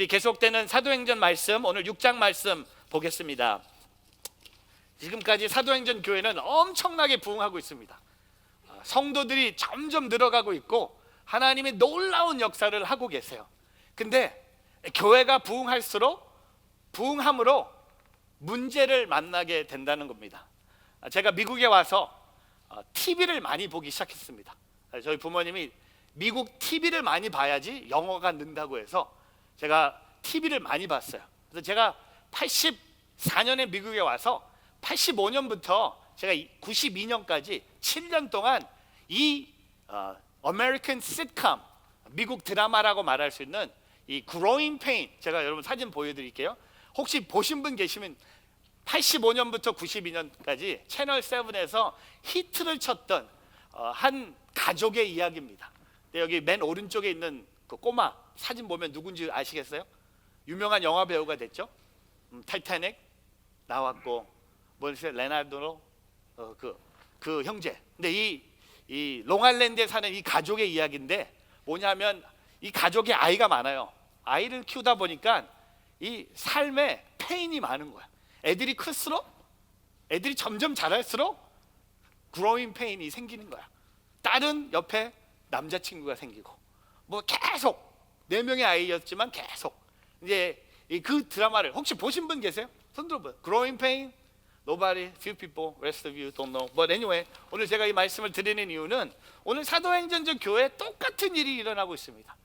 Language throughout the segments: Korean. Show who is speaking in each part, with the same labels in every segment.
Speaker 1: 우리 계속되는 사도행전 말씀, 오늘 6장 말씀 보겠습니다. 지금까지 사도행전 교회는 엄청나게 부흥하고 있습니다. 성도들이 점점 늘어가고 있고 하나님이 놀라운 역사를 하고 계세요. 근데 교회가 부흥할수록 부흥함으로 문제를 만나게 된다는 겁니다. 제가 미국에 와서 TV를 많이 보기 시작했습니다. 저희 부모님이 미국 TV를 많이 봐야지 영어가 는다고 해서 제가 TV를 많이 봤어요. 그래서 제가 84년에 미국에 와서 85년부터 제가 92년까지 7년 동안 이 아메리칸 시트콤, 미국 드라마라고 말할 수 있는 이 Growing Pain, 제가 여러분 사진 보여드릴게요. 혹시 보신 분 계시면 85년부터 92년까지 채널 7에서 히트를 쳤던 한 가족의 이야기입니다. 여기 맨 오른쪽에 있는 그 꼬마 사진 보면 누군지 아시겠어요? 유명한 영화 배우가 됐죠. 타이타닉 나왔고 뭐였어요? 레나르도 그 형제. 근데 이 롱아일랜드에 사는 이 가족의 이야기인데 뭐냐면 이 가족에 아이가 많아요. 아이를 키우다 보니까 이 삶에 페인이 많은 거야. 애들이 클수록, 애들이 점점 자랄수록 growing pain이 생기는 거야. 딸은 옆에 남자친구가 생기고 뭐 계속 4명의 아이였지만 계속 이제 그 드라마를 혹시 보신 분 계세요? 손 들어봐요. Growing Pain, Nobody, Few People, Rest of You don't know. But anyway, 오늘 제가 이 말씀을 드리는 이유는 오늘 사도행전적 교회에 똑같은 일이 일어나고 있습니다.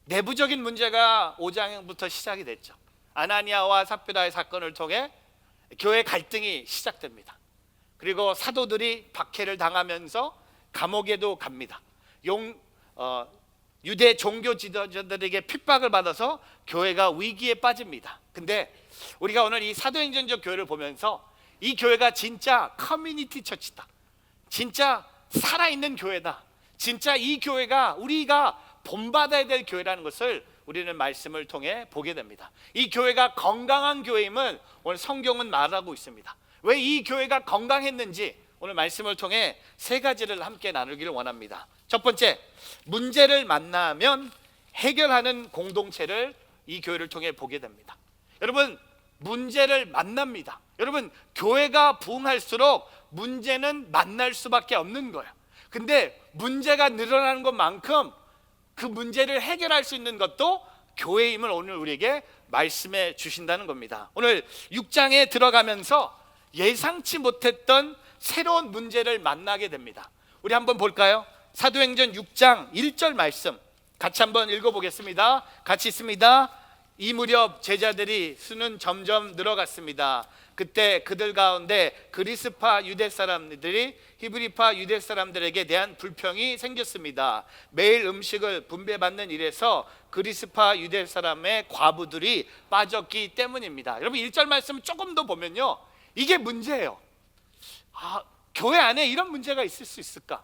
Speaker 1: 내부적인 문제가 5장부터 시작이 됐죠. 아나니아와 삽비라의 사건을 통해 교회 갈등이 시작됩니다. 그리고 사도들이 박해를 당하면서 감옥에도 갑니다. 유대 종교 지도자들에게 핍박을 받아서 교회가 위기에 빠집니다. 근데 우리가 오늘 이 사도행전적 교회를 보면서 이 교회가 진짜 커뮤니티 처치다, 진짜 살아있는 교회다, 진짜 이 교회가 우리가 본받아야 될 교회라는 것을 우리는 말씀을 통해 보게 됩니다. 이 교회가 건강한 교회임을 오늘 성경은 말하고 있습니다. 왜 이 교회가 건강했는지 오늘 말씀을 통해 3가지를 함께 나누기를 원합니다. 첫 번째, 문제를 만나면 해결하는 공동체를 이 교회를 통해 보게 됩니다. 여러분, 문제를 만납니다. 여러분, 교회가 부흥할수록 문제는 만날 수밖에 없는 거예요. 근데 문제가 늘어나는 것만큼 그 문제를 해결할 수 있는 것도 교회임을 오늘 우리에게 말씀해 주신다는 겁니다. 오늘 6장에 들어가면서 예상치 못했던 새로운 문제를 만나게 됩니다. 우리 한번 볼까요? 사도행전 6장 1절 말씀 같이 한번 읽어보겠습니다. 같이 있습니다. 이 무렵 제자들이 수는 점점 늘어갔습니다. 그때 그들 가운데 그리스파 유대 사람들이 히브리파 유대 사람들에게 대한 불평이 생겼습니다. 매일 음식을 분배받는 일에서 그리스파 유대 사람의 과부들이 빠졌기 때문입니다. 여러분 1절 말씀 조금 더 보면요, 이게 문제예요. 교회 안에 이런 문제가 있을 수 있을까?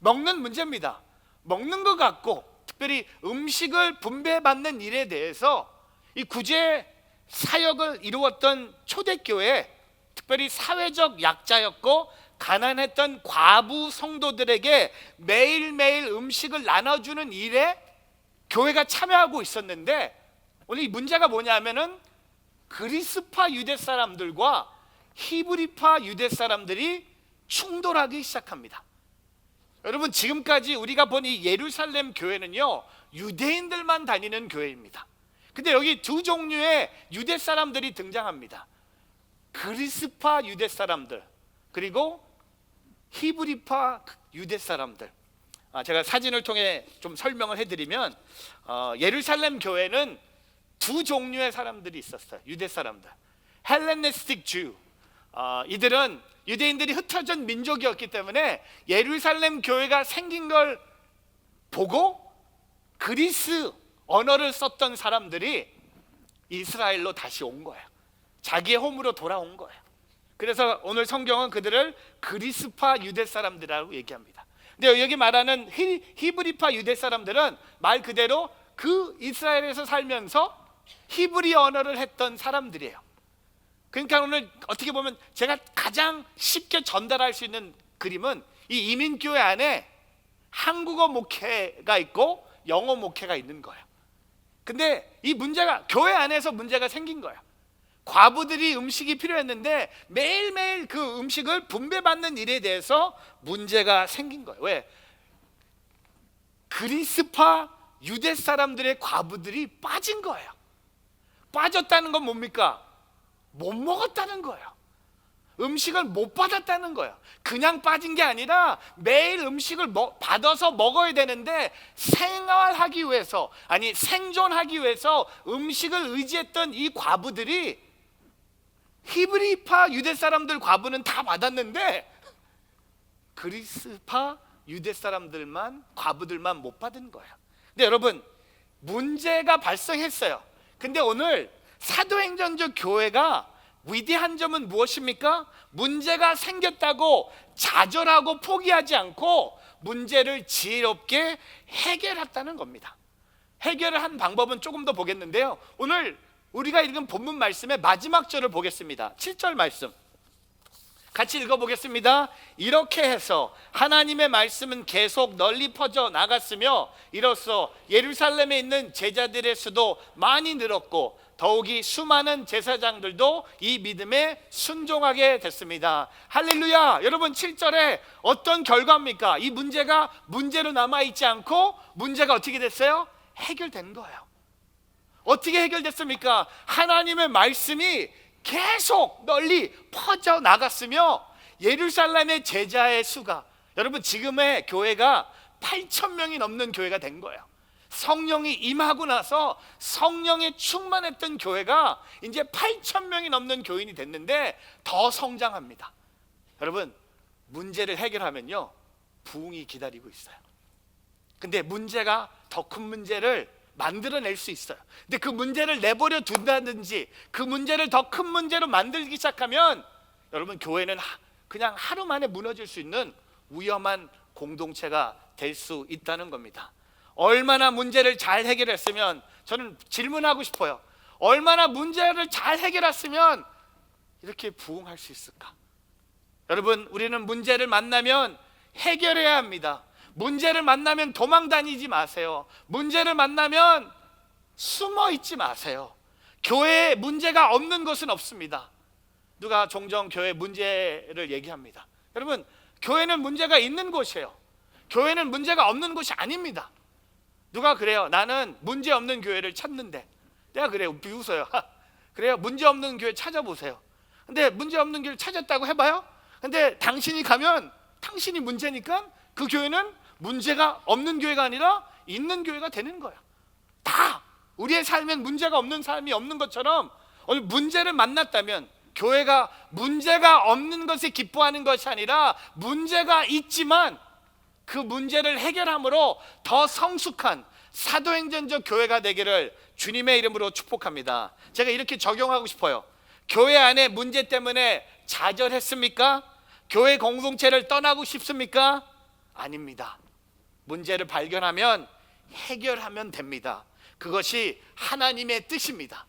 Speaker 1: 먹는 문제입니다. 먹는 것 같고 특별히 음식을 분배받는 일에 대해서 이 구제 사역을 이루었던 초대교회, 특별히 사회적 약자였고 가난했던 과부 성도들에게 매일매일 음식을 나눠주는 일에 교회가 참여하고 있었는데 오늘 이 문제가 뭐냐면은 그리스파 유대 사람들과 히브리파 유대 사람들이 충돌하기 시작합니다. 여러분, 지금까지 우리가 본 이 예루살렘 교회는요, 유대인들만 다니는 교회입니다. 근데 여기 두 종류의 유대 사람들이 등장합니다. 그리스파 유대 사람들, 그리고 히브리파 유대 사람들. 제가 사진을 통해 좀 설명을 해드리면 예루살렘 교회는 두 종류의 사람들이 있었어요. 유대 사람들, 헬레니스틱 주, 이들은 유대인들이 흩어진 민족이었기 때문에 예루살렘 교회가 생긴 걸 보고 그리스 언어를 썼던 사람들이 이스라엘로 다시 온 거예요. 자기의 홈으로 돌아온 거예요. 그래서 오늘 성경은 그들을 그리스파 유대 사람들이라고 얘기합니다. 근데 여기 말하는 히브리파 유대 사람들은 말 그대로 그 이스라엘에서 살면서 히브리 언어를 했던 사람들이에요. 그러니까 오늘 어떻게 보면 제가 가장 쉽게 전달할 수 있는 그림은 이 이민교회 안에 한국어 목회가 있고 영어 목회가 있는 거예요. 근데 이 문제가 교회 안에서 문제가 생긴 거예요. 과부들이 음식이 필요했는데 매일매일 그 음식을 분배받는 일에 대해서 문제가 생긴 거예요. 왜? 그리스파 유대 사람들의 과부들이 빠진 거예요. 빠졌다는 건 뭡니까? 못 먹었다는 거예요. 음식을 못 받았다는 거예요. 그냥 빠진 게 아니라 매일 음식을 받아서 먹어야 되는데 생활하기 위해서, 아니 생존하기 위해서 음식을 의지했던 이 과부들이, 히브리파 유대 사람들 과부는 다 받았는데 그리스파 유대 사람들만, 과부들만 못 받은 거예요. 근데 여러분, 문제가 발생했어요. 근데 오늘 사도행전적 교회가 위대한 점은 무엇입니까? 문제가 생겼다고 좌절하고 포기하지 않고 문제를 지혜롭게 해결했다는 겁니다. 해결을 한 방법은 조금 더 보겠는데요, 오늘 우리가 읽은 본문 말씀의 마지막 절을 보겠습니다. 7절 말씀 같이 읽어보겠습니다. 이렇게 해서 하나님의 말씀은 계속 널리 퍼져 나갔으며 이로써 예루살렘에 있는 제자들의 수도 많이 늘었고 더욱이 수많은 제사장들도 이 믿음에 순종하게 됐습니다. 할렐루야. 여러분, 7절에 어떤 결과입니까? 이 문제가 문제로 남아있지 않고 문제가 어떻게 됐어요? 해결된 거예요. 어떻게 해결됐습니까? 하나님의 말씀이 계속 널리 퍼져 나갔으며 예루살렘의 제자의 수가, 여러분 지금의 교회가 8,000명이 넘는 교회가 된 거예요. 성령이 임하고 나서 성령에 충만했던 교회가 이제 8,000명이 넘는 교인이 됐는데 더 성장합니다. 여러분, 문제를 해결하면요 부흥이 기다리고 있어요. 근데 문제가 더 큰 문제를 만들어낼 수 있어요. 근데 그 문제를 내버려 둔다든지 그 문제를 더 큰 문제로 만들기 시작하면 여러분, 교회는 그냥 하루 만에 무너질 수 있는 위험한 공동체가 될 수 있다는 겁니다. 얼마나 문제를 잘 해결했으면, 저는 질문하고 싶어요. 얼마나 문제를 잘 해결했으면 이렇게 부흥할 수 있을까? 여러분, 우리는 문제를 만나면 해결해야 합니다. 문제를 만나면 도망 다니지 마세요. 문제를 만나면 숨어 있지 마세요. 교회에 문제가 없는 것은 없습니다. 누가 종종 교회 문제를 얘기합니다. 여러분, 교회는 문제가 있는 곳이에요. 교회는 문제가 없는 곳이 아닙니다. 누가 그래요. 나는 문제 없는 교회를 찾는데. 내가 그래요. 비웃어요. 그래요. 문제 없는 교회 찾아보세요. 근데 문제 없는 교회를 찾았다고 해봐요. 근데 당신이 가면 당신이 문제니까 그 교회는 문제가 없는 교회가 아니라 있는 교회가 되는 거야. 다 우리의 삶엔 문제가 없는 삶이 없는 것처럼 오늘 문제를 만났다면 교회가 문제가 없는 것에 기뻐하는 것이 아니라 문제가 있지만 그 문제를 해결함으로 더 성숙한 사도행전적 교회가 되기를 주님의 이름으로 축복합니다. 제가 이렇게 적용하고 싶어요. 교회 안에 문제 때문에 좌절했습니까? 교회 공동체를 떠나고 싶습니까? 아닙니다. 문제를 발견하면 해결하면 됩니다. 그것이 하나님의 뜻입니다.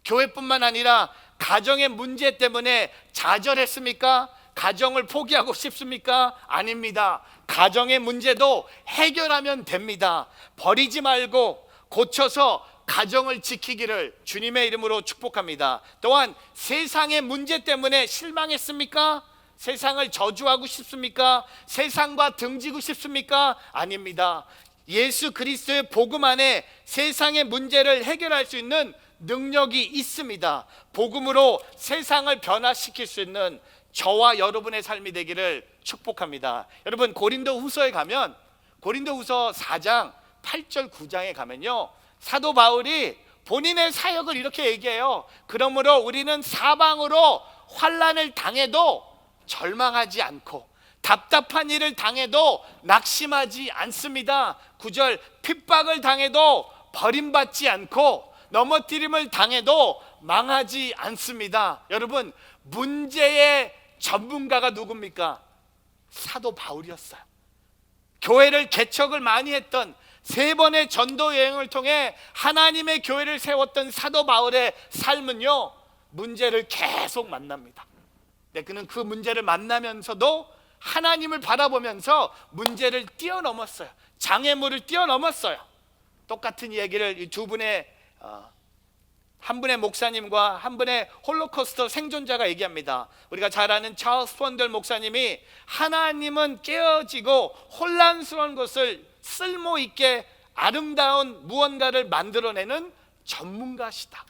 Speaker 1: 교회뿐만 아니라 가정의 문제 때문에 좌절했습니까? 가정을 포기하고 싶습니까? 아닙니다. 가정의 문제도 해결하면 됩니다. 버리지 말고 고쳐서 가정을 지키기를 주님의 이름으로 축복합니다. 또한 세상의 문제 때문에 실망했습니까? 세상을 저주하고 싶습니까? 세상과 등지고 싶습니까? 아닙니다. 예수 그리스도의 복음 안에 세상의 문제를 해결할 수 있는 능력이 있습니다. 복음으로 세상을 변화시킬 수 있는 저와 여러분의 삶이 되기를 축복합니다. 여러분, 고린도 후서에 가면, 고린도 후서 4장 8절 9장에 가면요, 사도 바울이 본인의 사역을 이렇게 얘기해요. 그러므로 우리는 사방으로 환난을 당해도 절망하지 않고 답답한 일을 당해도 낙심하지 않습니다. 9절, 핍박을 당해도 버림받지 않고 넘어뜨림을 당해도 망하지 않습니다. 여러분, 문제의 전문가가 누굽니까? 사도 바울이었어요. 교회를 개척을 많이 했던, 3번의 전도 여행을 통해 하나님의 교회를 세웠던 사도 바울의 삶은요, 문제를 계속 만납니다. 근데 그는 그 문제를 만나면서도 하나님을 바라보면서 문제를 뛰어넘었어요. 장애물을 뛰어넘었어요. 똑같은 얘기를 이 두 분의 한 분의 목사님과 한 분의 홀로코스트 생존자가 얘기합니다. 우리가 잘 아는 찰스 펀델 목사님이 하나님은 깨어지고 혼란스러운 것을 쓸모있게 아름다운 무언가를 만들어내는 전문가시다.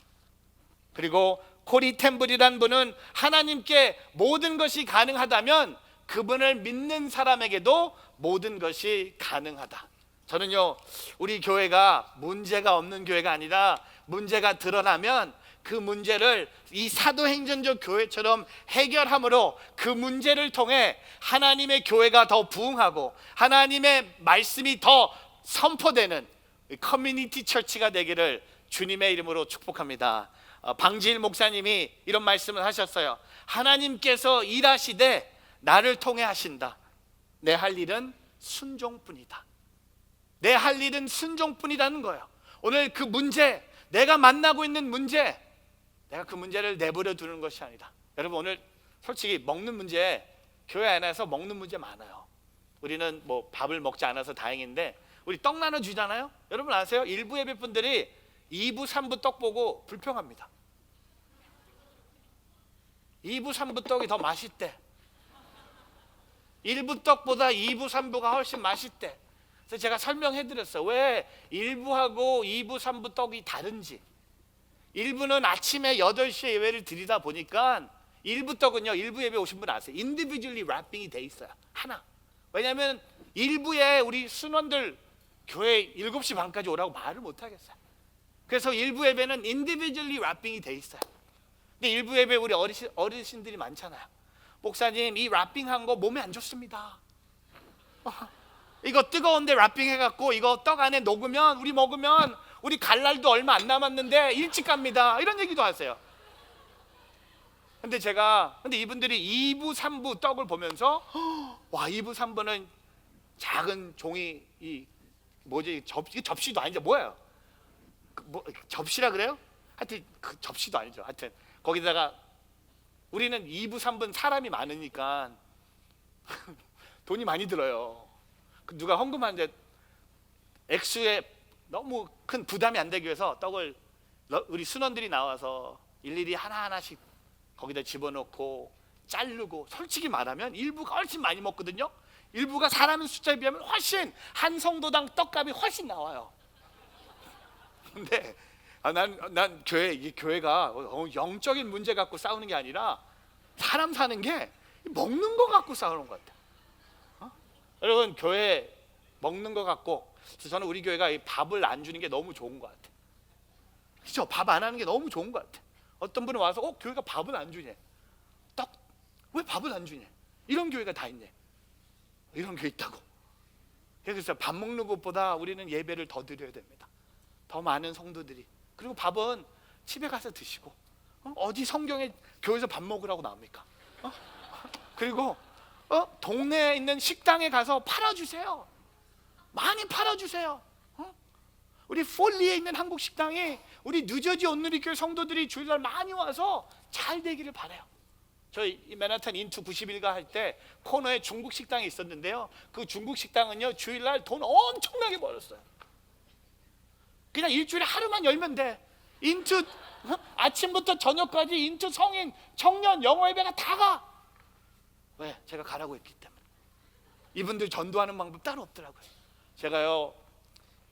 Speaker 1: 그리고 코리 템블이란 분은 하나님께 모든 것이 가능하다면 그분을 믿는 사람에게도 모든 것이 가능하다. 저는요, 우리 교회가 문제가 없는 교회가 아니라 문제가 드러나면 그 문제를 이 사도행전적 교회처럼 해결함으로 그 문제를 통해 하나님의 교회가 더 부흥하고 하나님의 말씀이 더 선포되는 커뮤니티 처치가 되기를 주님의 이름으로 축복합니다. 방지일 목사님이 이런 말씀을 하셨어요. 하나님께서 일하시되 나를 통해 하신다. 내 할 일은 순종뿐이다. 내 할 일은 순종뿐이라는 거예요. 오늘 그 문제, 내가 만나고 있는 문제, 내가 그 문제를 내버려 두는 것이 아니다. 여러분, 오늘 솔직히 먹는 문제, 교회 안에서 먹는 문제 많아요. 우리는 뭐 밥을 먹지 않아서 다행인데 우리 떡 나눠주잖아요. 여러분 아세요? 일부 예배분들이 2부 3부 떡 보고 불평합니다. 2부 3부 떡이 더 맛있대. 1부 떡보다 2부 3부가 훨씬 맛있대. 그래서 제가 설명해드렸어요. 왜 1부하고 2부 3부 떡이 다른지. 1부는 아침에 8시에 예배를 드리다 보니까 1부 떡은요, 1부 예배 오신 분 아세요? 인디비주얼리 랩핑이 돼 있어요. 하나. 왜냐하면 1부에 우리 순원들 교회 7시 반까지 오라고 말을 못 하겠어요. 그래서 1부 예배는 인디비주얼리 랩핑이 돼 있어요. 근데 1부 예배 우리 어르신들이 많잖아요. 목사님, 이 랩핑한 거 몸에 안 좋습니다. 이거 뜨거운데 랩핑해갖고 이거 떡 안에 녹으면 우리 먹으면 우리 갈 날도 얼마 안 남았는데 일찍 갑니다. 이런 얘기도 하세요. 근데 이분들이 2부 3부 떡을 보면서 와, 2부 3부는 작은 종이 접시도 아니죠. 뭐예요? 접시라 그래요? 하여튼 그 접시도 아니죠. 하여튼 거기다가 우리는 2부 3부는 사람이 많으니까 돈이 많이 들어요. 누가 헌금하는데 액수에 너무 큰 부담이 안 되기 위해서 떡을 우리 순원들이 나와서 일일이 하나하나씩 거기다 집어넣고 자르고, 솔직히 말하면 일부가 훨씬 많이 먹거든요. 일부가 사람 숫자에 비하면 훨씬 한 성도당 떡값이 훨씬 나와요. 근데 난 교회가 영적인 문제 갖고 싸우는 게 아니라 사람 사는 게 먹는 거 갖고 싸우는 것 같아요. 여러분, 교회 먹는 거 갖고, 그래서 저는 우리 교회가 밥을 안 주는 게 너무 좋은 것 같아요. 그렇죠? 밥 안 하는 게 너무 좋은 것 같아요. 어떤 분은 와서 교회가 밥을 안 주냐, 떡 왜 밥을 안 주냐, 이런 교회가 다 있네. 이런 교회 있다고. 그래서 밥 먹는 것보다 우리는 예배를 더 드려야 됩니다. 더 많은 성도들이. 그리고 밥은 집에 가서 드시고, 어디 성경에 교회에서 밥 먹으라고 나옵니까? 그리고 동네에 있는 식당에 가서 팔아주세요. 많이 팔아주세요. 우리 폴리에 있는 한국 식당에 우리 뉴저지 온누리 교회 성도들이 주일날 많이 와서 잘 되기를 바라요. 저희 맨하탄 인투 91가 할 때 코너에 중국 식당이 있었는데요, 그 중국 식당은요 주일날 돈 엄청나게 벌었어요. 그냥 일주일에 하루만 열면 돼. 인투 아침부터 저녁까지 인투 성인, 청년, 영어 예배가 다 가. 왜? 제가 가라고 했기 때문에. 이분들 전도하는 방법 따로 없더라고요. 제가요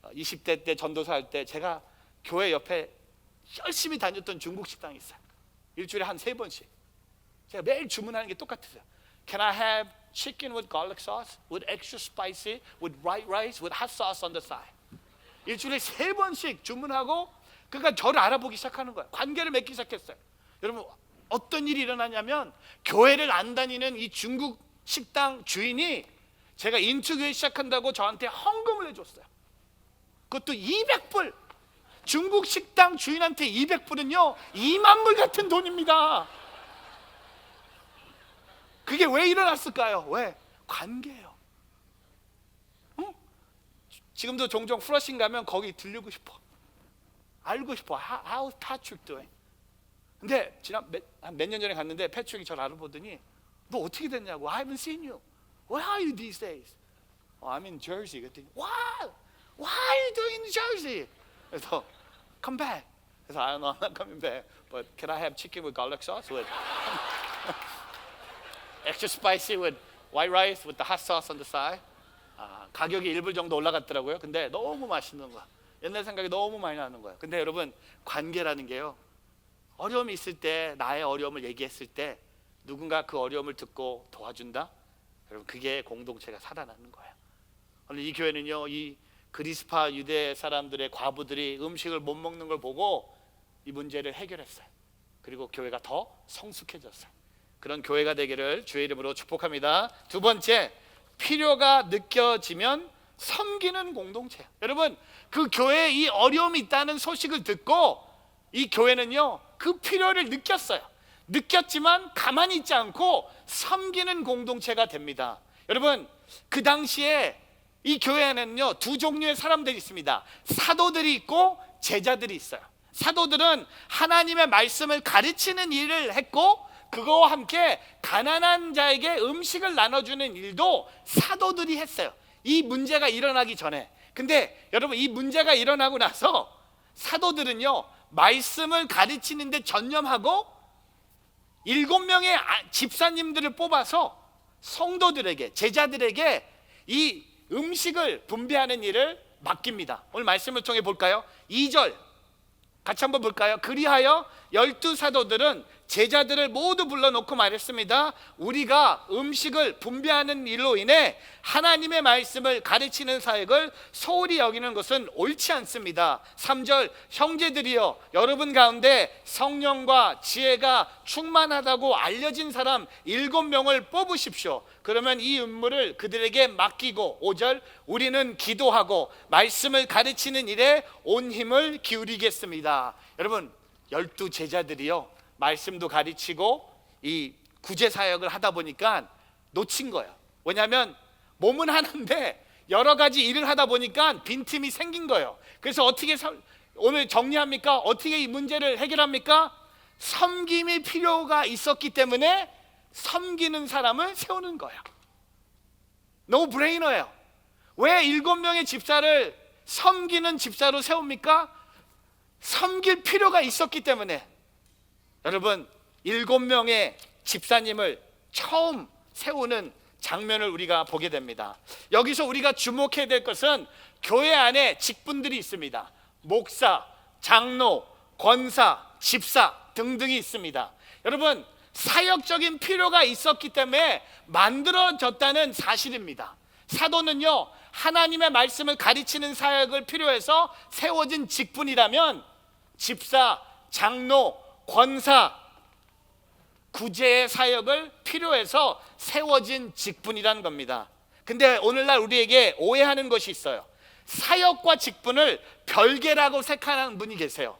Speaker 1: 20대 때 전도사 할 때 제가 교회 옆에 열심히 다녔던 중국 식당이 있어요. 일주일에 한 3번씩 제가 매일 주문하는 게 똑같았어요. Can I have chicken with garlic sauce, with extra spicy, with white rice, with hot sauce on the side? 일주일에 3번씩 주문하고, 그러니까 저를 알아보기 시작하는 거예요. 관계를 맺기 시작했어요. 여러분, 어떤 일이 일어나냐면 교회를 안 다니는 이 중국 식당 주인이 제가 인투교회 시작한다고 저한테 헌금을 해줬어요. 그것도 200불. 중국 식당 주인한테 200불은요 2만 불 같은 돈입니다. 그게 왜 일어났을까요? 왜? 관계예요. 지금도 종종 플러싱 가면 거기 들르고 싶어. 알고 싶어. How's Patrick doing? 근데 몇 년 전에 갔는데 패트릭이 저를 알아보더니 너 어떻게 됐냐고. I haven't seen you. Where are you these days? I'm in Jersey. 그랬더니 What are you doing in New Jersey? 그래서 come back. 그래서 I don't know, I'm not coming back. But can I have chicken with garlic sauce with extra spicy with white rice with the hot sauce on the side? 가격이 1불 정도 올라갔더라고요. 근데 너무 맛있는 거야. 옛날 생각이 너무 많이 나는 거예요. 근데 여러분, 관계라는 게요, 어려움이 있을 때, 나의 어려움을 얘기했을 때 누군가 그 어려움을 듣고 도와준다? 여러분, 그게 공동체가 살아나는 거예요. 오늘 이 교회는요, 이 그리스파 유대 사람들의 과부들이 음식을 못 먹는 걸 보고 이 문제를 해결했어요. 그리고 교회가 더 성숙해졌어요. 그런 교회가 되기를 주의 이름으로 축복합니다. 두 번째, 필요가 느껴지면 섬기는 공동체. 여러분, 그 교회에 이 어려움이 있다는 소식을 듣고 이 교회는요, 그 필요를 느꼈어요. 느꼈지만 가만히 있지 않고 섬기는 공동체가 됩니다. 여러분, 그 당시에 이 교회에는요, 두 종류의 사람들이 있습니다. 사도들이 있고 제자들이 있어요. 사도들은 하나님의 말씀을 가르치는 일을 했고, 그거와 함께 가난한 자에게 음식을 나눠주는 일도 사도들이 했어요. 이 문제가 일어나기 전에. 근데 여러분, 이 문제가 일어나고 나서 사도들은요, 말씀을 가르치는 데 전념하고 7명의 집사님들을 뽑아서 성도들에게, 제자들에게 이 음식을 분배하는 일을 맡깁니다. 오늘 말씀을 통해 볼까요? 2절 같이 한번 볼까요? 그리하여 12사도들은 제자들을 모두 불러놓고 말했습니다. 우리가 음식을 분배하는 일로 인해 하나님의 말씀을 가르치는 사역을 소홀히 여기는 것은 옳지 않습니다. 3절 형제들이여, 여러분 가운데 성령과 지혜가 충만하다고 알려진 사람 7명을 뽑으십시오. 그러면 이 임무를 그들에게 맡기고, 5절 우리는 기도하고 말씀을 가르치는 일에 온 힘을 기울이겠습니다. 여러분, 12 제자들이요, 말씀도 가르치고 이 구제 사역을 하다 보니까 놓친 거예요. 왜냐하면 몸은 하는데 여러 가지 일을 하다 보니까 빈틈이 생긴 거예요. 그래서 어떻게 오늘 정리합니까? 어떻게 이 문제를 해결합니까? 섬김이 필요가 있었기 때문에 섬기는 사람을 세우는 거예요. 노 브레이너예요. 왜 7명의 집사를 섬기는 집사로 세웁니까? 섬길 필요가 있었기 때문에. 여러분, 7명의 집사님을 처음 세우는 장면을 우리가 보게 됩니다. 여기서 우리가 주목해야 될 것은 교회 안에 직분들이 있습니다. 목사, 장로, 권사, 집사 등등이 있습니다. 여러분, 사역적인 필요가 있었기 때문에 만들어졌다는 사실입니다. 사도는요, 하나님의 말씀을 가르치는 사역을 필요해서 세워진 직분이라면 집사, 장로, 권사, 구제의 사역을 필요해서 세워진 직분이라는 겁니다. 근데 오늘날 우리에게 오해하는 것이 있어요. 사역과 직분을 별개라고 생각하는 분이 계세요.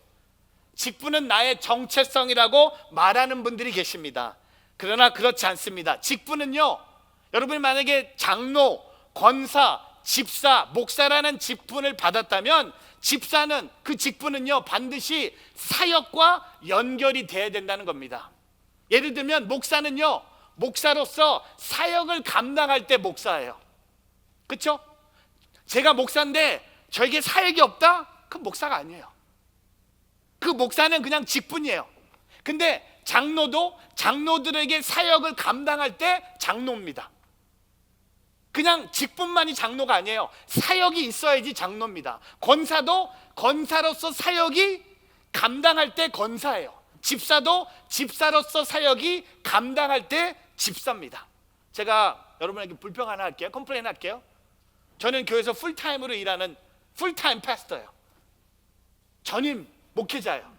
Speaker 1: 직분은 나의 정체성이라고 말하는 분들이 계십니다. 그러나 그렇지 않습니다. 직분은요, 여러분이 만약에 장로, 권사, 집사, 목사라는 직분을 받았다면 집사는, 그 직분은요, 반드시 사역과 연결이 돼야 된다는 겁니다. 예를 들면 목사는요, 목사로서 사역을 감당할 때 목사예요. 그렇죠? 제가 목사인데 저에게 사역이 없다? 그건 목사가 아니에요. 그 목사는 그냥 직분이에요. 근데 장로도 장로들에게 사역을 감당할 때 장로입니다. 그냥 직분만이 장로가 아니에요. 사역이 있어야지 장로입니다. 권사도 권사로서 사역이 감당할 때 권사예요. 집사도 집사로서 사역이 감당할 때 집사입니다. 제가 여러분에게 불평 하나 할게요. 컴플레인 할게요. 저는 교회에서 풀타임으로 일하는 풀타임 패스터예요. 전임 목회자예요.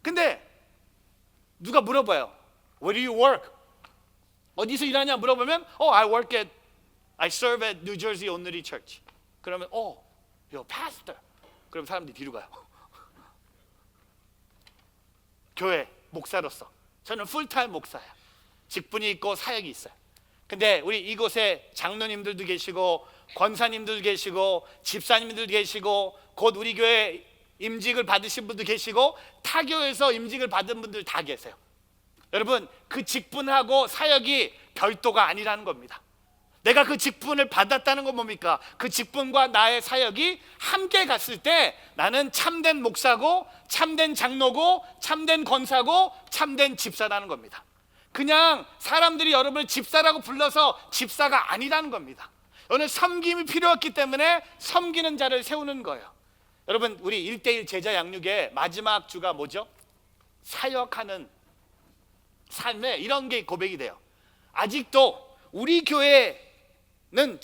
Speaker 1: 근데 누가 물어봐요. Where do you work? 어디서 일하냐 물어보면 I serve at New Jersey Only Church. 그러면 you're a pastor. 그럼 사람들이 뒤로 가요. 교회 목사로서 저는 풀타임 목사예요. 직분이 있고 사역이 있어요. 근데 우리 이곳에 장로님들도 계시고 권사님들도 계시고 집사님들도 계시고 곧 우리 교회 임직을 받으신 분도 계시고 타 교회에서 임직을 받은 분들 다 계세요. 여러분, 그 직분하고 사역이 별도가 아니라는 겁니다. 내가 그 직분을 받았다는 건 뭡니까? 그 직분과 나의 사역이 함께 갔을 때 나는 참된 목사고, 참된 장로고, 참된 권사고, 참된 집사라는 겁니다. 그냥 사람들이 여러분을 집사라고 불러서 집사가 아니라는 겁니다. 오늘 섬김이 필요했기 때문에 섬기는 자를 세우는 거예요. 여러분, 우리 1:1 제자 양육의 마지막 주가 뭐죠? 사역하는 삶에 이런 게 고백이 돼요. 아직도 우리 교회는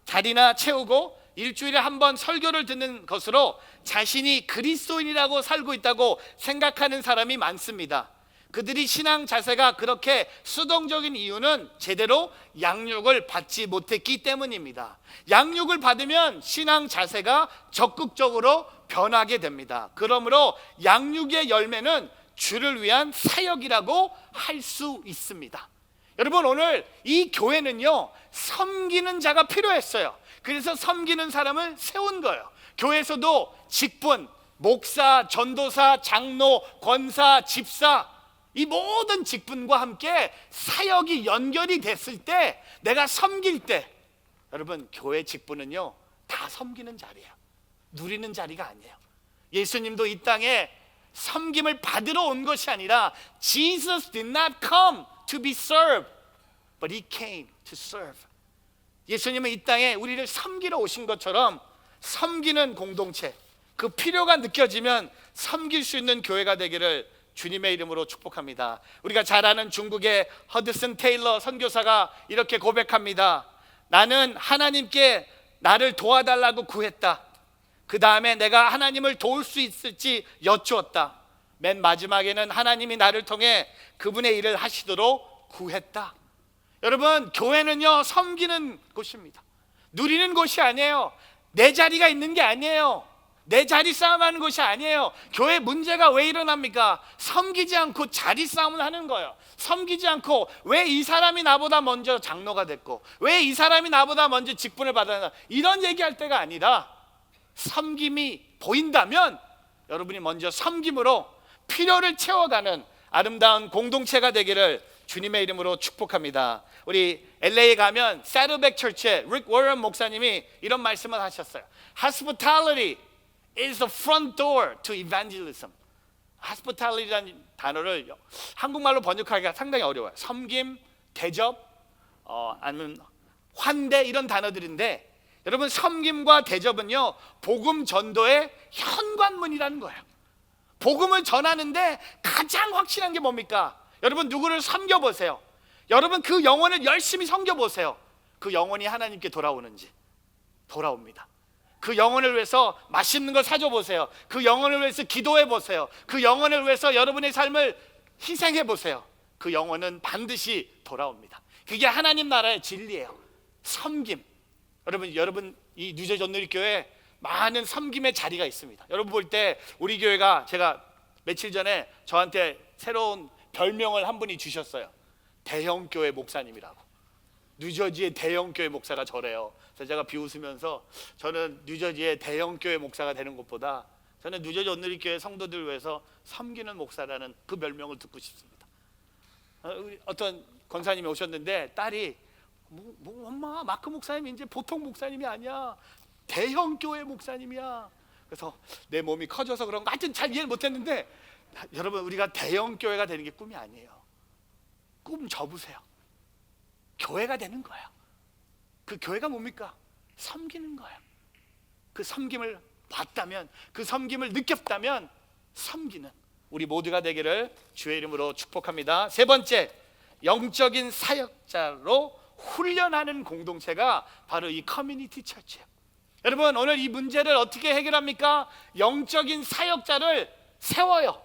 Speaker 1: 자리나 채우고 일주일에 한 번 설교를 듣는 것으로 자신이 그리스도인이라고 살고 있다고 생각하는 사람이 많습니다. 그들이 신앙 자세가 그렇게 수동적인 이유는 제대로 양육을 받지 못했기 때문입니다. 양육을 받으면 신앙 자세가 적극적으로 변하게 됩니다. 그러므로 양육의 열매는 주를 위한 사역이라고 할 수 있습니다. 여러분, 오늘 이 교회는요, 섬기는 자가 필요했어요. 그래서 섬기는 사람을 세운 거예요. 교회에서도 직분, 목사, 전도사, 장로, 권사, 집사, 이 모든 직분과 함께 사역이 연결이 됐을 때, 내가 섬길 때, 여러분, 교회 직분은요 다 섬기는 자리예요. 누리는 자리가 아니에요. 예수님도 이 땅에 섬김을 받으러 온 것이 아니라 Jesus did not come to be served, but he came to serve. 예수님은 이 땅에 우리를 섬기러 오신 것처럼 섬기는 공동체, 그 필요가 느껴지면 섬길 수 있는 교회가 되기를 주님의 이름으로 축복합니다. 우리가 잘 아는 중국의 허드슨 테일러 선교사가 이렇게 고백합니다. 나는 하나님께 나를 도와달라고 구했다. 그 다음에 내가 하나님을 도울 수 있을지 여쭈었다. 맨 마지막에는 하나님이 나를 통해 그분의 일을 하시도록 구했다. 여러분, 교회는요 섬기는 곳입니다. 누리는 곳이 아니에요. 내 자리가 있는 게 아니에요. 내 자리 싸움하는 것이 아니에요. 교회 문제가 왜 일어납니까? 섬기지 않고 자리 싸움을 하는 거예요. 섬기지 않고 왜 이 사람이 나보다 먼저 장로가 됐고, 왜 이 사람이 나보다 먼저 직분을 받았나, 이런 얘기할 때가 아니라 섬김이 보인다면 여러분이 먼저 섬김으로 필요를 채워가는 아름다운 공동체가 되기를 주님의 이름으로 축복합니다. 우리 LA에 가면 세르백 처치의 릭 워런 목사님이 이런 말씀을 하셨어요. Hospitality is the front door to evangelism. Hospitality라는 단어를 한국말로 번역하기가 상당히 어려워요. 섬김, 대접, 아니면 환대, 이런 단어들인데, 여러분, 섬김과 대접은요 복음 전도의 현관문이라는 거예요. 복음을 전하는데 가장 확실한 게 뭡니까? 여러분, 누구를 섬겨보세요. 여러분, 그 영혼을 열심히 섬겨보세요. 그 영혼이 하나님께 돌아오는지. 돌아옵니다. 그 영혼을 위해서 맛있는 걸 사줘 보세요. 그 영혼을 위해서 기도해 보세요. 그 영혼을 위해서 여러분의 삶을 희생해 보세요. 그 영혼은 반드시 돌아옵니다. 그게 하나님 나라의 진리예요. 섬김. 여러분 이 뉴저지 온누리교회에 많은 섬김의 자리가 있습니다. 여러분 볼 때 우리 교회가, 제가 며칠 전에 저한테 새로운 별명을 한 분이 주셨어요. 대형교회 목사님이라고. 뉴저지의 대형교회 목사가 저래요. 그래서 제가 비웃으면서, 저는 뉴저지의 대형교회 목사가 되는 것보다 저는 뉴저지 온누리교회 성도들 위해서 섬기는 목사라는 그 별명을 듣고 싶습니다. 어떤 권사님이 오셨는데 딸이 엄마, 마크 목사님이 이제 보통 목사님이 아니야. 대형교회 목사님이야. 그래서 내 몸이 커져서 그런가 하여튼 잘 이해를 못했는데, 여러분, 우리가 대형교회가 되는 게 꿈이 아니에요. 꿈 접으세요. 교회가 되는 거예요. 그 교회가 뭡니까? 섬기는 거예요. 그 섬김을 봤다면, 그 섬김을 느꼈다면 섬기는 우리 모두가 되기를 주의 이름으로 축복합니다. 세 번째, 영적인 사역자로 훈련하는 공동체가 바로 이 커뮤니티 처치예요. 여러분, 오늘 이 문제를 어떻게 해결합니까? 영적인 사역자를 세워요.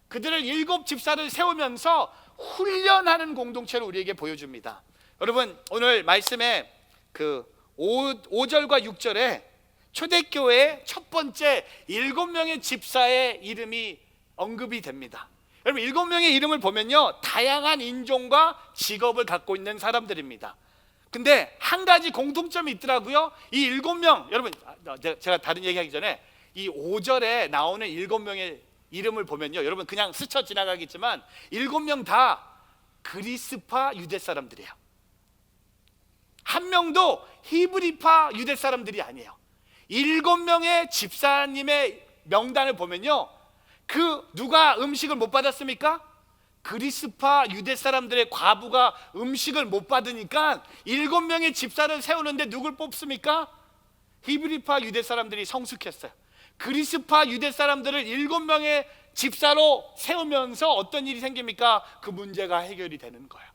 Speaker 1: 그들을 7 집사를 세우면서 훈련하는 공동체를 우리에게 보여줍니다. 여러분, 오늘 말씀에 그 5절과 6절에 초대교회의 첫 번째 7명의 집사의 이름이 언급이 됩니다. 여러분, 7명의 이름을 보면요 다양한 인종과 직업을 갖고 있는 사람들입니다. 근데 한 가지 공통점이 있더라고요. 이 7명, 여러분, 제가 다른 얘기하기 전에 이 5절에 나오는 7명의 이름을 보면요, 여러분 그냥 스쳐 지나가겠지만 7명 다 그리스파 유대 사람들이에요. 한 명도 히브리파 유대 사람들이 아니에요. 7명의 집사님의 명단을 보면요, 그 누가 음식을 못 받았습니까? 그리스파 유대 사람들의 과부가 음식을 못 받으니까 7명의 집사를 세우는데 누굴 뽑습니까? 히브리파 유대 사람들이 성숙했어요. 그리스파 유대 사람들을 7명의 집사로 세우면서 어떤 일이 생깁니까? 그 문제가 해결이 되는 거예요.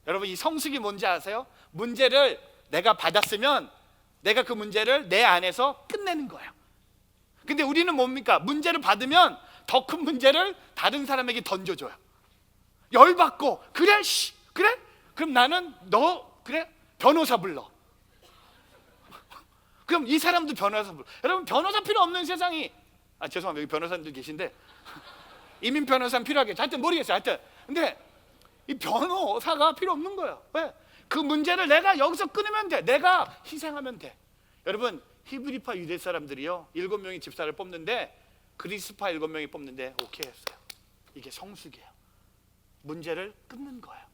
Speaker 1: 여러분, 이 성숙이 뭔지 아세요? 문제를 내가 받았으면 내가 그 문제를 내 안에서 끝내는 거예요. 근데 우리는 뭡니까? 문제를 받으면 더 큰 문제를 다른 사람에게 던져줘요. 열받고, 그래? 그래? 그럼 나는 너 그래? 변호사 불러. 그럼 이 사람도 변호사 불러. 여러분, 변호사 필요 없는 세상이, 죄송합니다, 여기 변호사님들 계신데 이민 변호사는 필요하겠죠. 하여튼 모르겠어요. 하여튼 근데 이 변호사가 필요 없는 거예요. 왜? 그 문제를 내가 여기서 끊으면 돼. 내가 희생하면 돼. 여러분, 히브리파 유대 사람들이요, 7명의 집사를 뽑는데 그리스파 7명이 뽑는데 오케이 했어요. 이게 성숙이에요. 문제를 끊는 거예요.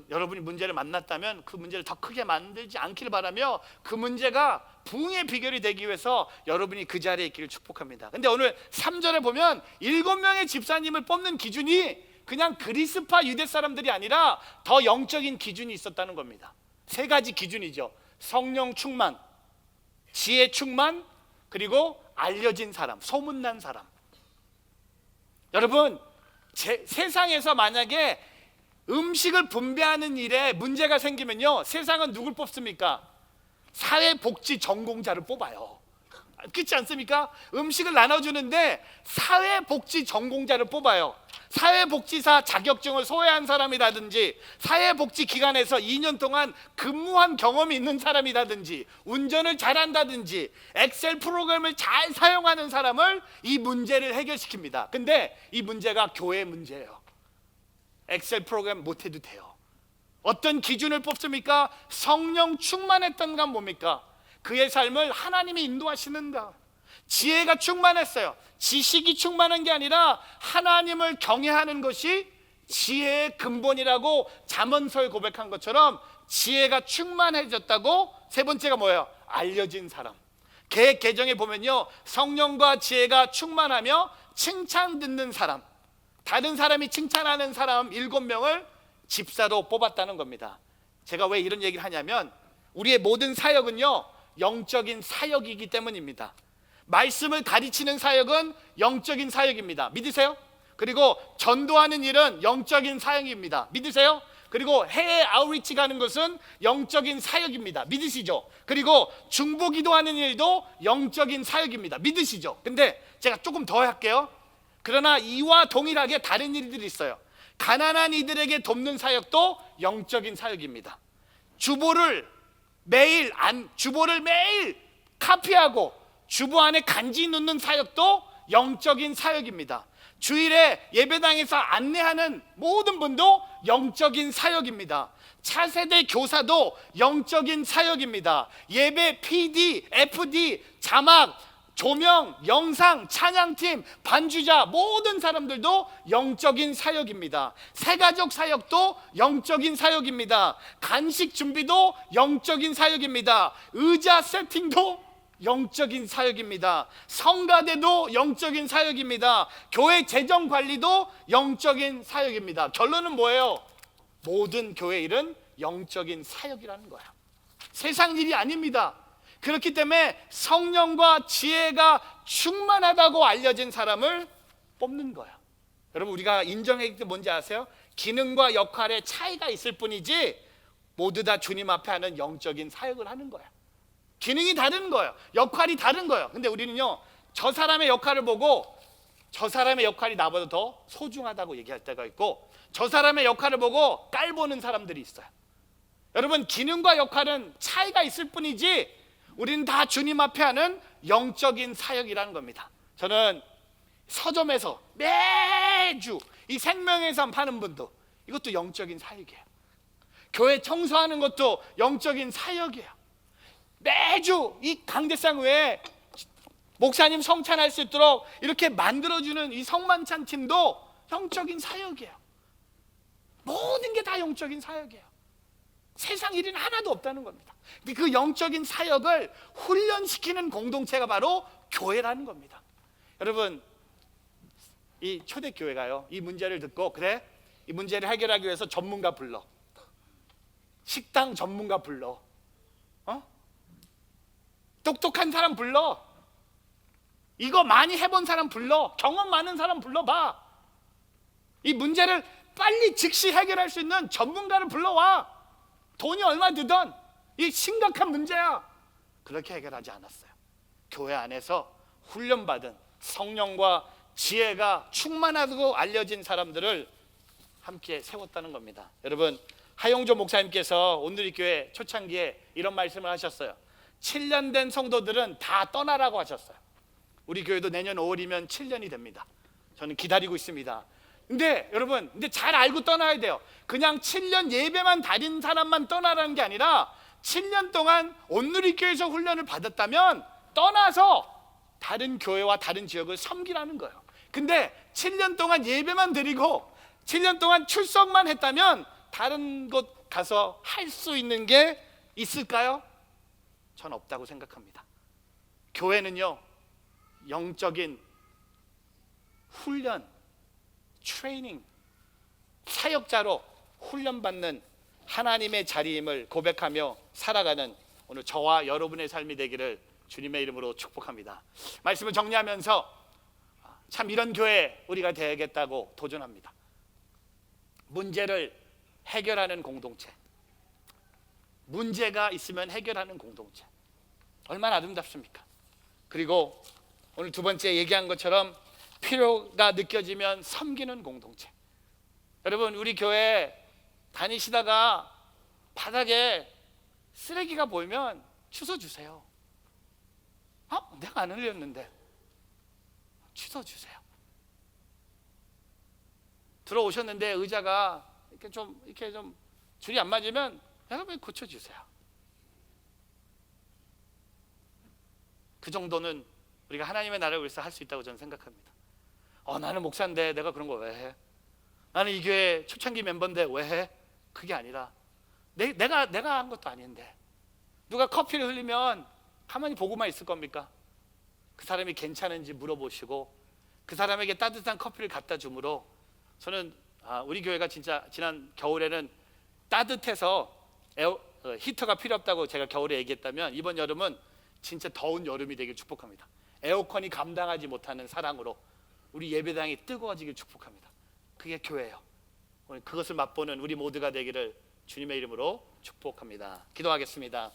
Speaker 1: 여러분이 문제를 만났다면 그 문제를 더 크게 만들지 않기를 바라며, 그 문제가 부흥의 비결이 되기 위해서 여러분이 그 자리에 있기를 축복합니다. 근데 오늘 3절에 보면 7명의 집사님을 뽑는 기준이 그냥 그리스파 유대 사람들이 아니라 더 영적인 기준이 있었다는 겁니다. 3가지 기준이죠. 성령 충만, 지혜 충만, 그리고 알려진 사람, 소문난 사람. 여러분, 세상에서 만약에 음식을 분배하는 일에 문제가 생기면요, 세상은 누굴 뽑습니까? 사회복지 전공자를 뽑아요. 그렇지 않습니까? 음식을 나눠주는데 사회복지 전공자를 뽑아요. 사회복지사 자격증을 소유한 사람이라든지, 사회복지기관에서 2년 동안 근무한 경험이 있는 사람이라든지, 운전을 잘한다든지, 엑셀 프로그램을 잘 사용하는 사람을 이 문제를 해결시킵니다. 근데 이 문제가 교회 문제예요. 엑셀 프로그램 못해도 돼요. 어떤 기준을 뽑습니까? 성령 충만했던 건 뭡니까? 그의 삶을 하나님이 인도하시는가. 지혜가 충만했어요. 지식이 충만한 게 아니라 하나님을 경외하는 것이 지혜의 근본이라고 잠언서에 고백한 것처럼 지혜가 충만해졌다고. 3번째가 뭐예요? 알려진 사람. 계정에 보면요, 성령과 지혜가 충만하며 칭찬 듣는 사람, 다른 사람이 칭찬하는 사람 7명을 집사로 뽑았다는 겁니다. 제가 왜 이런 얘기를 하냐면, 우리의 모든 사역은요, 영적인 사역이기 때문입니다. 말씀을 가르치는 사역은 영적인 사역입니다. 믿으세요? 그리고 전도하는 일은 영적인 사역입니다. 믿으세요? 그리고 해외 아웃리치 가는 것은 영적인 사역입니다. 믿으시죠? 그리고 중보기도하는 일도 영적인 사역입니다. 믿으시죠? 근데 제가 조금 더 할게요. 그러나 이와 동일하게 다른 일들이 있어요. 가난한 이들에게 돕는 사역도 영적인 사역입니다. 주보를 매일 카피하고 주보 안에 간지 넣는 사역도 영적인 사역입니다. 주일에 예배당에서 안내하는 모든 분도 영적인 사역입니다. 차세대 교사도 영적인 사역입니다. 예배 PD, FD, 자막, 조명, 영상, 찬양팀, 반주자, 모든 사람들도 영적인 사역입니다. 새가족 사역도 영적인 사역입니다. 간식 준비도 영적인 사역입니다. 의자 세팅도 영적인 사역입니다. 성가대도 영적인 사역입니다. 교회 재정 관리도 영적인 사역입니다. 결론은 뭐예요? 모든 교회 일은 영적인 사역이라는 거예요. 세상 일이 아닙니다. 그렇기 때문에 성령과 지혜가 충만하다고 알려진 사람을 뽑는 거예요. 여러분, 우리가 인정해야 될 뭔지 아세요? 기능과 역할의 차이가 있을 뿐이지 모두 다 주님 앞에 하는 영적인 사역을 하는 거예요. 기능이 다른 거예요. 역할이 다른 거예요. 근데 우리는요, 저 사람의 역할을 보고 저 사람의 역할이 나보다 더 소중하다고 얘기할 때가 있고, 저 사람의 역할을 보고 깔보는 사람들이 있어요. 여러분, 기능과 역할은 차이가 있을 뿐이지 우리는 다 주님 앞에 하는 영적인 사역이라는 겁니다. 저는 서점에서 매주 이 생명의 삶 파는 분도, 이것도 영적인 사역이에요. 교회 청소하는 것도 영적인 사역이에요. 매주 이 강대상 외에 목사님 성찬할 수 있도록 이렇게 만들어주는 이 성만찬 팀도 영적인 사역이에요. 모든 게 다 영적인 사역이에요. 세상 일은 하나도 없다는 겁니다. 근데 그 영적인 사역을 훈련시키는 공동체가 바로 교회라는 겁니다. 여러분, 이 초대교회가요, 이 문제를 듣고, 그래, 이 문제를 해결하기 위해서 전문가 불러, 식당 전문가 불러, 똑똑한 사람 불러, 이거 많이 해본 사람 불러, 경험 많은 사람 불러봐. 이 문제를 빨리 즉시 해결할 수 있는 전문가를 불러와. 돈이 얼마 드던, 이 심각한 문제야. 그렇게 해결하지 않았어요. 교회 안에서 훈련받은 성령과 지혜가 충만하고 알려진 사람들을 함께 세웠다는 겁니다. 여러분, 하용조 목사님께서 오늘의 교회 초창기에 이런 말씀을 하셨어요. 7년 된 성도들은 다 떠나라고 하셨어요. 우리 교회도 내년 5월이면 7년이 됩니다. 저는 기다리고 있습니다. 근데 여러분, 근데 잘 알고 떠나야 돼요. 그냥 7년 예배만 다닌 사람만 떠나라는 게 아니라 7년 동안 온누리 교회에서 훈련을 받았다면 떠나서 다른 교회와 다른 지역을 섬기라는 거예요. 근데 7년 동안 예배만 드리고 7년 동안 출석만 했다면 다른 곳 가서 할 수 있는 게 있을까요? 전 없다고 생각합니다. 교회는요, 영적인 훈련, 트레이닝, 사역자로 훈련받는 하나님의 자리임을 고백하며 살아가는 오늘 저와 여러분의 삶이 되기를 주님의 이름으로 축복합니다. 말씀을 정리하면서 참 이런 교회 우리가 되야겠다고 도전합니다. 문제를 해결하는 공동체, 문제가 있으면 해결하는 공동체, 얼마나 아름답습니까? 그리고 오늘 두 번째 얘기한 것처럼 필요가 느껴지면 섬기는 공동체. 여러분, 우리 교회 다니시다가 바닥에 쓰레기가 보이면 주워 주세요. 내가 안 흘렸는데 주워 주세요. 들어오셨는데 의자가 이렇게 좀 줄이 안 맞으면 여러분 고쳐 주세요. 그 정도는 우리가 하나님의 나라를 위해서 할 수 있다고 저는 생각합니다. 나는 목사인데 내가 그런 거 왜 해? 나는 이 교회 초창기 멤버인데 왜 해? 그게 아니라 내가 한 것도 아닌데 누가 커피를 흘리면 가만히 보고만 있을 겁니까? 그 사람이 괜찮은지 물어보시고 그 사람에게 따뜻한 커피를 갖다 주므로 저는 우리 교회가 진짜 지난 겨울에는 따뜻해서 히터가 필요 없다고 제가 겨울에 얘기했다면 이번 여름은 진짜 더운 여름이 되길 축복합니다. 에어컨이 감당하지 못하는 사랑으로 우리 예배당이 뜨거워지길 축복합니다. 그게 교회예요. 오늘 그것을 맛보는 우리 모두가 되기를 주님의 이름으로 축복합니다. 기도하겠습니다.